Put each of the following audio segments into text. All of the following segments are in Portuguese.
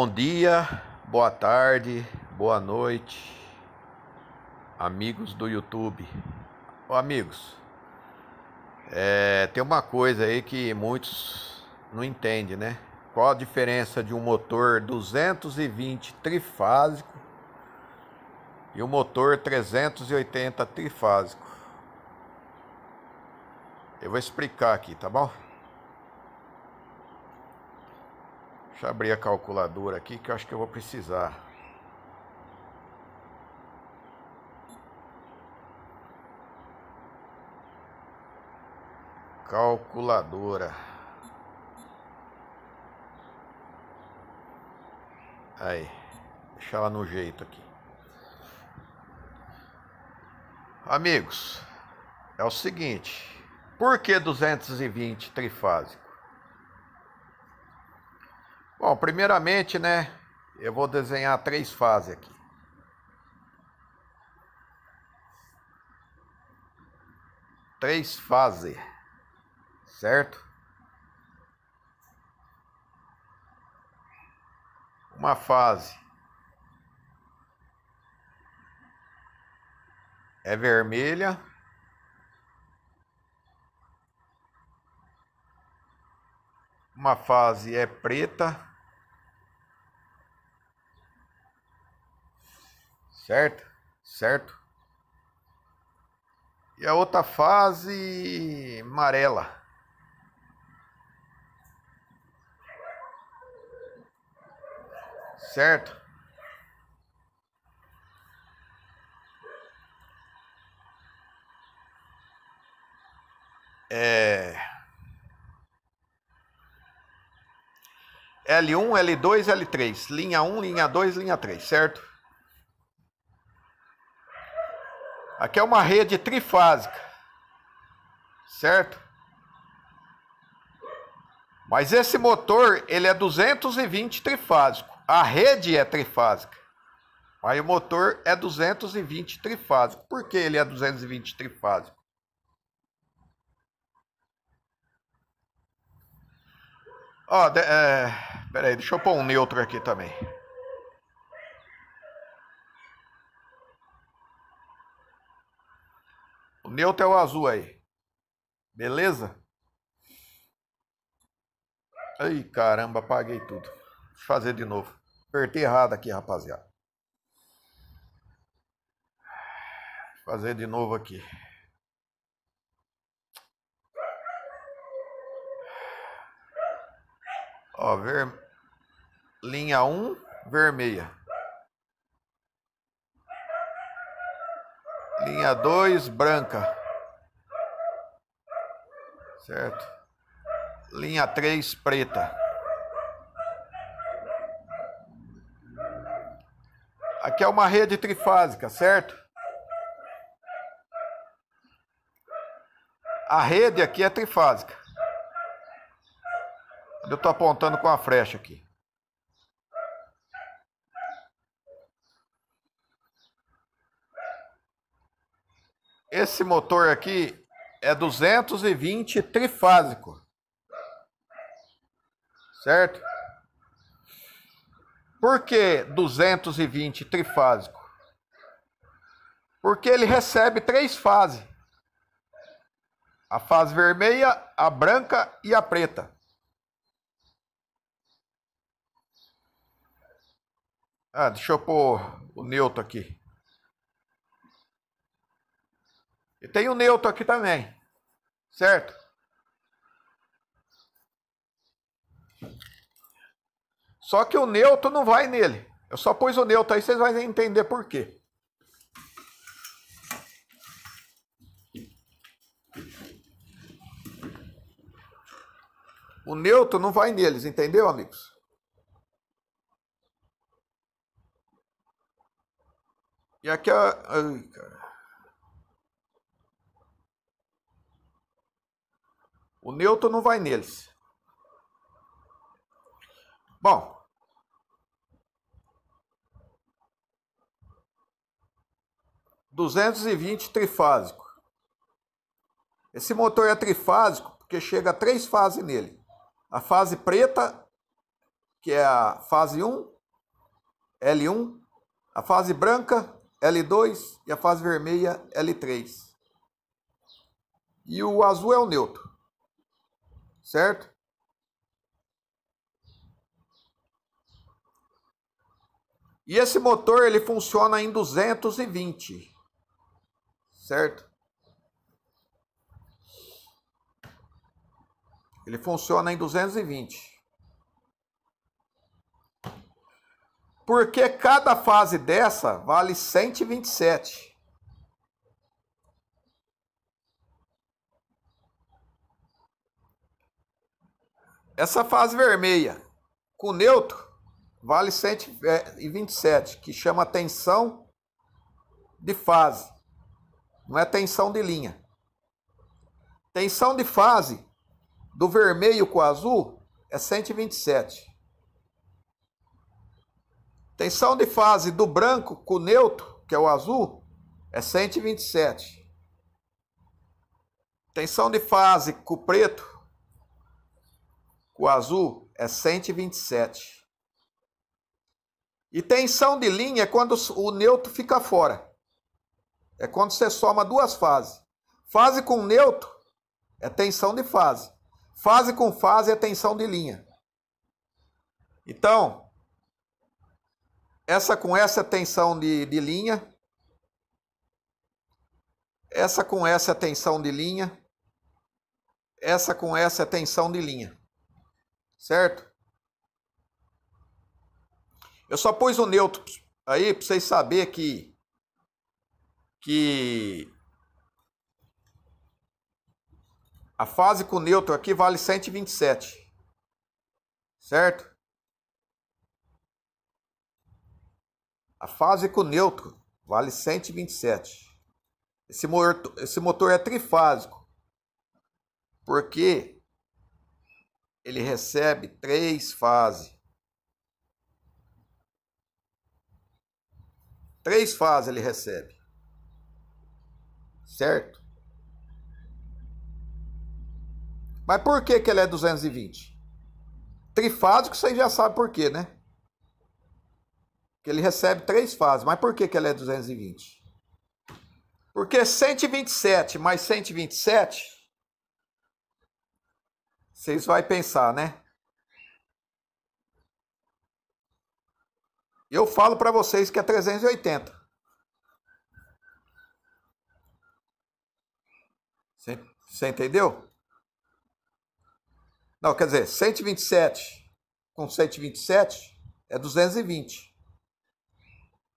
Bom dia, boa tarde, boa noite, amigos do YouTube. Ô, amigos, tem uma coisa aí que muitos não entendem, né? Qual a diferença de um motor 220 trifásico e um motor 380 trifásico? Eu vou explicar aqui, tá bom? Deixa eu abrir a calculadora aqui que eu acho que eu vou precisar. Calculadora. Aí, deixa ela no jeito aqui. Amigos, é o seguinte, por que 220 trifásico? Bom, primeiramente, né, eu vou desenhar 3 fases aqui. Três fases, certo? Uma fase é vermelha, uma fase é preta, certo? E a outra fase amarela. Certo? L1, L2, L3. Linha 1, linha 2, linha 3, certo? Aqui é uma rede trifásica, certo? Mas esse motor, ele é 220 trifásico. A rede é trifásica. Mas o motor é 220 trifásico. Por que ele é 220 trifásico? Ó, peraí, deixa eu pôr um neutro aqui também. O neutro é o azul aí. Beleza? Ai, caramba, apaguei tudo. Deixa eu fazer de novo. Apertei errado aqui, rapaziada. Vou fazer de novo aqui. Ó, linha 1, vermelha. Linha 2, branca. Certo? Linha 3, preta. Aqui é uma rede trifásica, certo? A rede aqui é trifásica. Eu estou apontando com a flecha aqui. Esse motor aqui é 220 trifásico. Certo? Por que 220 trifásico? Porque ele recebe 3 fases. A fase vermelha, a branca e a preta. Deixa eu pôr o neutro aqui. E tem o neutro aqui também. Certo? Só que o neutro não vai nele. Eu só pus o neutro aí, vocês vão entender por quê. O neutro não vai neles, entendeu, amigos? E aqui ai, cara. O neutro não vai neles. Bom. (220 trifásico). Esse motor é trifásico porque chega a 3 fases nele. A fase preta, que é a fase 1, L1, a fase branca, L2 e a fase vermelha, L3. E o azul é o neutro, certo? E esse motor ele funciona em 220, certo? Ele funciona em 220. Porque cada fase dessa vale 127. Essa fase vermelha com neutro vale 127, que chama tensão de fase. Não é tensão de linha. Tensão de fase do vermelho com o azul é 127. Tensão de fase do branco com o neutro, que é o azul, é 127. Tensão de fase com o preto, com o azul, é 127. E tensão de linha é quando o neutro fica fora. É quando você soma duas fases. Fase com neutro é tensão de fase. Fase com fase é tensão de linha. Então, essa com essa é tensão de linha. Essa com essa é tensão de linha. Essa com essa é tensão de linha. Certo? Eu só pus o neutro aí para vocês saberem que a fase com neutro aqui vale 127. Certo? A fase com neutro vale 127. Esse motor é trifásico, porque ele recebe 3 fases. 3 fases ele recebe. Certo? Mas por que ele é 220? Trifásico, vocês já sabem por quê, né? Que ele recebe 3 fases. Mas por que ele é 220? Porque 127 mais 127, vocês vão pensar, né? Eu falo para vocês que é 380. Você entendeu? Não, quer dizer, 127 com 127 é 220.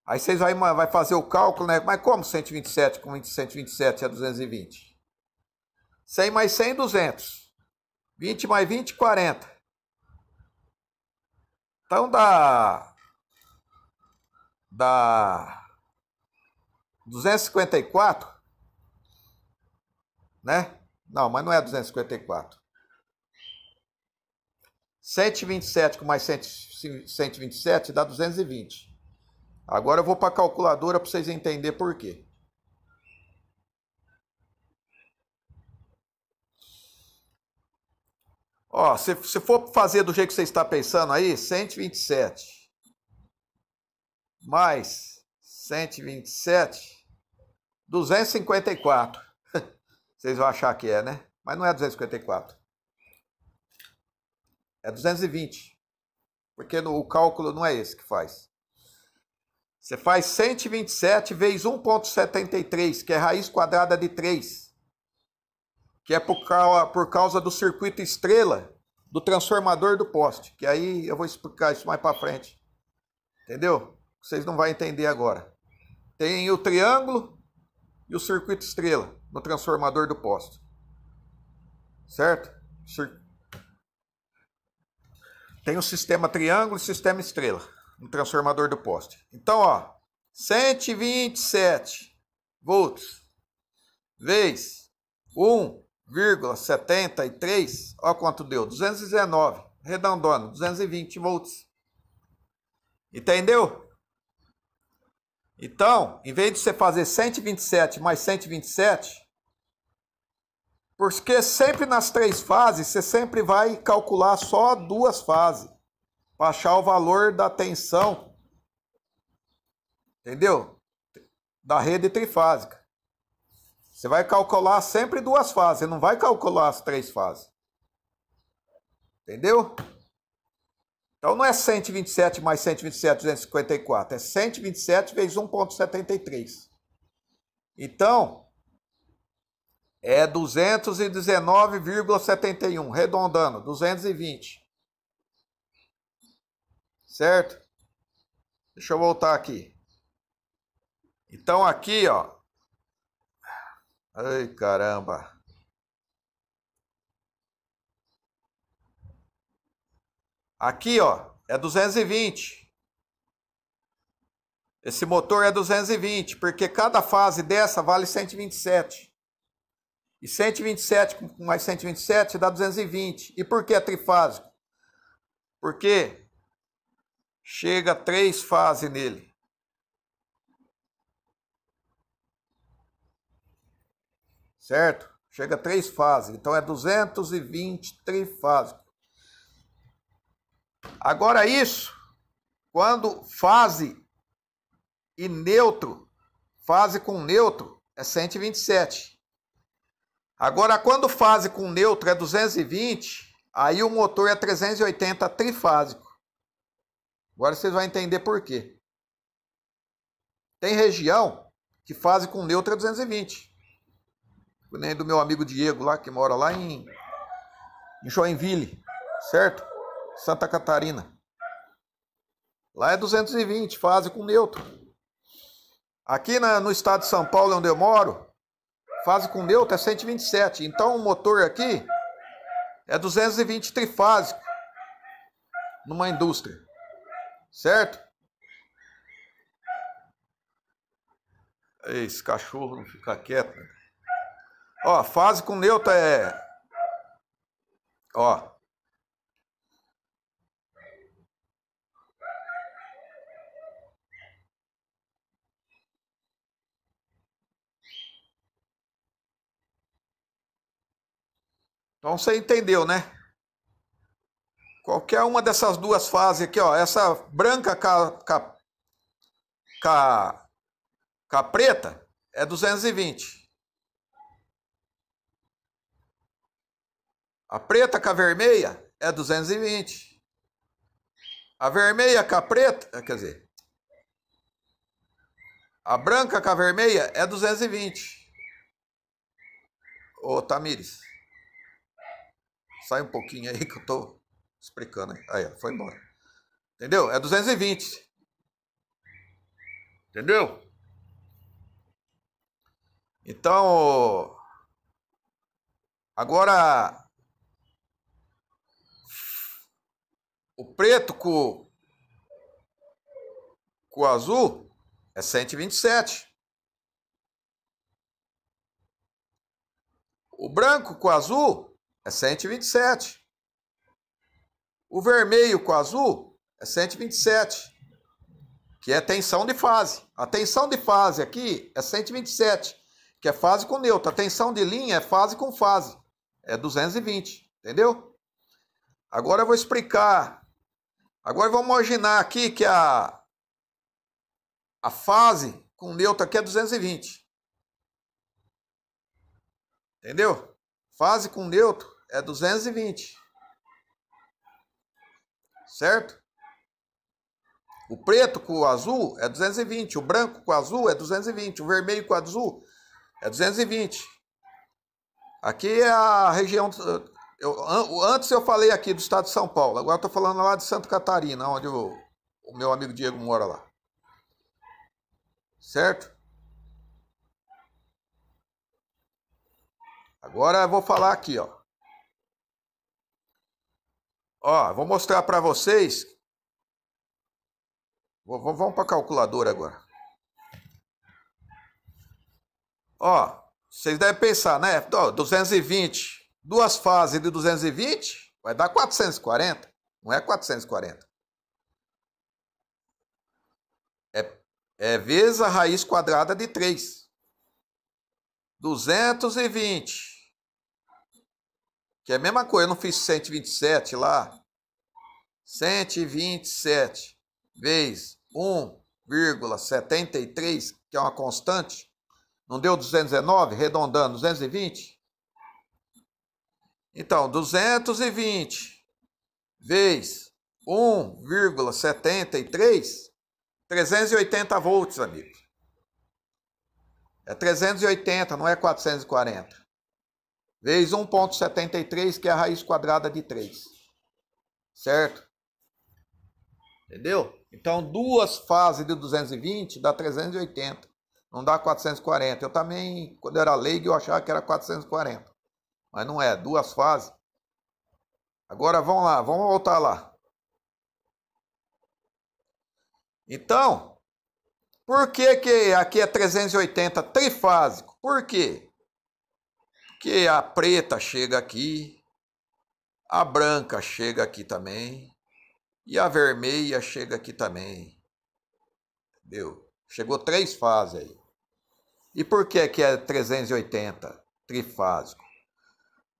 Aí vocês vai fazer o cálculo, né? Mas como 127 com 127 é 220? 100 mais 100, 200. 20 mais 20, 40. Então dá 254, né? Não, mas não é 254. 127 com mais 127 dá 220. Agora eu vou para a calculadora para vocês entenderem por quê. Ó, se for fazer do jeito que você está pensando aí, 127 mais 127, 254. Vocês vão achar que é, né? Mas não é 254. É 220. Porque o cálculo não é esse que faz. Você faz 127 vezes 1,73, que é raiz quadrada de 3. Que é por causa do circuito estrela do transformador do poste. Que aí eu vou explicar isso mais para frente. Entendeu? Vocês não vão entender agora. Tem o triângulo e o circuito estrela no transformador do poste. Certo? Tem o sistema triângulo e o sistema estrela no transformador do poste. Então, ó, 127 volts vezes 1,73, ó quanto deu, 219, arredondando, 220 volts. Entendeu? Então, em vez de você fazer 127 mais 127, porque sempre nas 3 fases, você sempre vai calcular só 2 fases, para achar o valor da tensão, entendeu? Da rede trifásica. Você vai calcular sempre duas fases, você não vai calcular as três fases. Entendeu? Então não é 127 mais 127, 254, é 127 vezes 1,73. Então, é 219,71, arredondando, 220. Certo? Deixa eu voltar aqui. Então aqui, ó. Ai, caramba. Aqui, ó, é 220. Esse motor é 220, porque cada fase dessa vale 127. E 127 com mais 127 dá 220. E por que é trifásico? Porque chega 3 fases nele. Certo? Chega 3 fases. Então é 220 trifásico. Agora isso, quando fase e neutro, fase com neutro é 127. Agora quando fase com neutro é 220, aí o motor é 380 trifásico. Agora vocês vão entender por quê. Tem região que fase com neutro é 220. Nem do meu amigo Diego lá, que mora lá em Joinville, certo? Santa Catarina. Lá é 220, fase com neutro. Aqui no estado de São Paulo, onde eu moro, fase com neutro é 127. Então o motor aqui é 220 trifásico numa indústria. Certo? Esse cachorro não fica quieto. Ó, fase com neutro é... Ó. Então você entendeu, né? Qualquer uma dessas duas fases aqui, ó. Essa branca com a preta é 220. A preta com a vermelha é 220. A vermelha com a preta, quer dizer, a branca com a vermelha é 220. Ô, Tamires, sai um pouquinho aí que eu tô explicando aí. Aí, ó, foi embora. Entendeu? É 220. Entendeu? Então, agora o preto com o azul é 127. O branco com o azul é 127. O vermelho com o azul é 127. Que é tensão de fase. A tensão de fase aqui é 127, que é fase com neutro. A tensão de linha é fase com fase. É 220, entendeu? Agora eu vou explicar. Agora vamos imaginar aqui que a fase com neutro aqui é 220. Entendeu? Fase com neutro é 220. Certo? O preto com o azul é 220. O branco com o azul é 220. O vermelho com o azul é 220. Aqui é a região... Antes eu falei aqui do estado de São Paulo. Agora eu estou falando lá de Santa Catarina, onde o meu amigo Diego mora lá. Certo? Agora eu vou falar aqui, ó. Ó, vou mostrar para vocês. Vamos para a calculadora agora. Ó, vocês devem pensar, né? 220, duas fases de 220 vai dar 440. Não é 440. É vezes a raiz quadrada de 3. 220. Que é a mesma coisa, eu não fiz 127 lá. 127 vezes 1,73, que é uma constante, não deu 219, arredondando, 220? Então, 220 vezes 1,73, 380 volts, amigos. É 380, não é 440. Vezes 1,73, que é a raiz quadrada de 3. Certo? Entendeu? Então, duas fases de 220 dá 380. Não dá 440. Eu também, quando eu era leigo, eu achava que era 440. Mas não é, duas fases. Agora, vamos lá, vamos voltar lá. Então, por que que aqui é 380 trifásico? Por quê? Porque a preta chega aqui, a branca chega aqui também, e a vermelha chega aqui também. Entendeu? Chegou 3 fases aí. E por que que é 380 trifásico?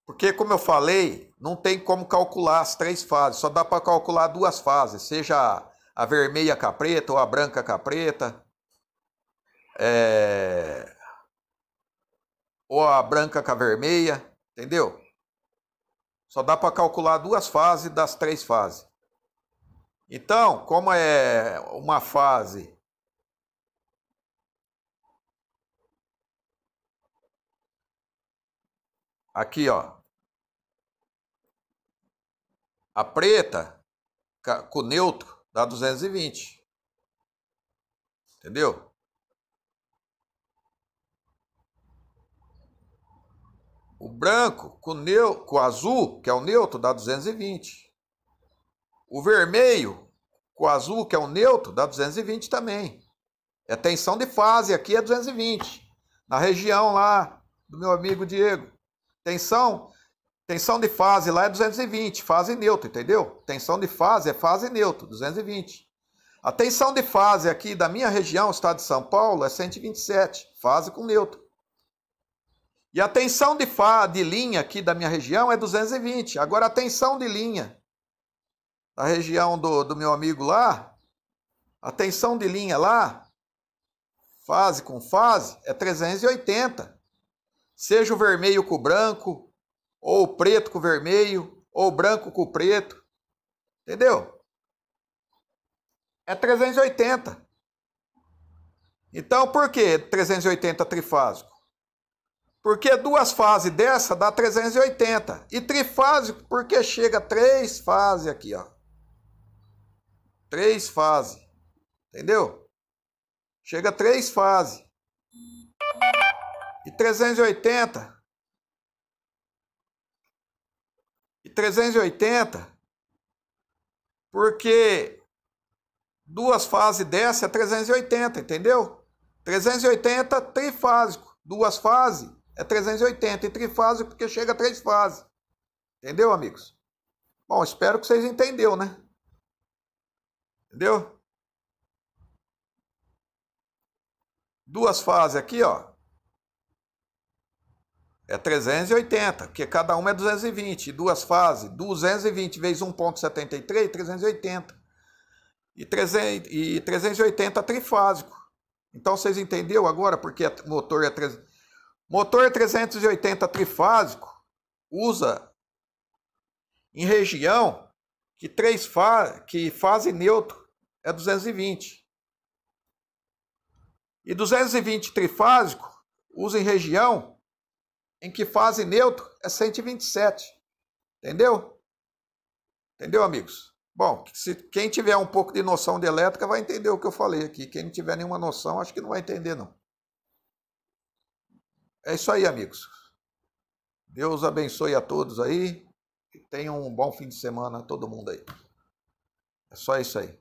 Porque, como eu falei, não tem como calcular as 3 fases, só dá para calcular 2 fases, seja a vermelha com a preta ou a branca com a preta, ou a branca com a vermelha, entendeu? Só dá para calcular 2 fases das 3 fases. Então, como é uma fase aqui, ó, a preta com o neutro dá 220. Entendeu? O branco com o azul, que é o neutro, dá 220. O vermelho com o azul, que é o neutro, dá 220 também. É tensão de fase, aqui é 220. Na região lá do meu amigo Diego. Tensão de fase lá é 220, fase neutra, entendeu? Tensão de fase é fase neutra, 220. A tensão de fase aqui da minha região, estado de São Paulo, é 127, fase com neutro. E a tensão de linha aqui da minha região é 220. Agora a tensão de linha da região do meu amigo lá, a tensão de linha lá, fase com fase, é 380. Seja o vermelho com o branco, ou o preto com o vermelho, ou o branco com o preto. Entendeu? É 380. Então, por que 380 trifásico? Porque 2 fases dessa dá 380. E trifásico porque chega 3 fases aqui, ó. 3 fases. Entendeu? Chega 3 fases. E 380. Porque 2 fases dessa é 380, entendeu? 380 trifásico. 2 fases é 380. E trifásico porque chega 3 fases. Entendeu, amigos? Bom, espero que vocês entenderam, né? Entendeu? 2 fases aqui, ó. É 380, porque cada uma é 220. 2 fases, 220 vezes 1,73, 380. E 380 trifásico. Então vocês entenderam agora porque motor é 380 trifásico usa em região que fase neutro é 220. E 220 trifásico usa em região em que fase neutro é 127. Entendeu? Entendeu, amigos? Bom, quem tiver um pouco de noção de elétrica vai entender o que eu falei aqui. Quem não tiver nenhuma noção, acho que não vai entender, não. É isso aí, amigos. Deus abençoe a todos aí. E tenham um bom fim de semana a todo mundo aí. É só isso aí.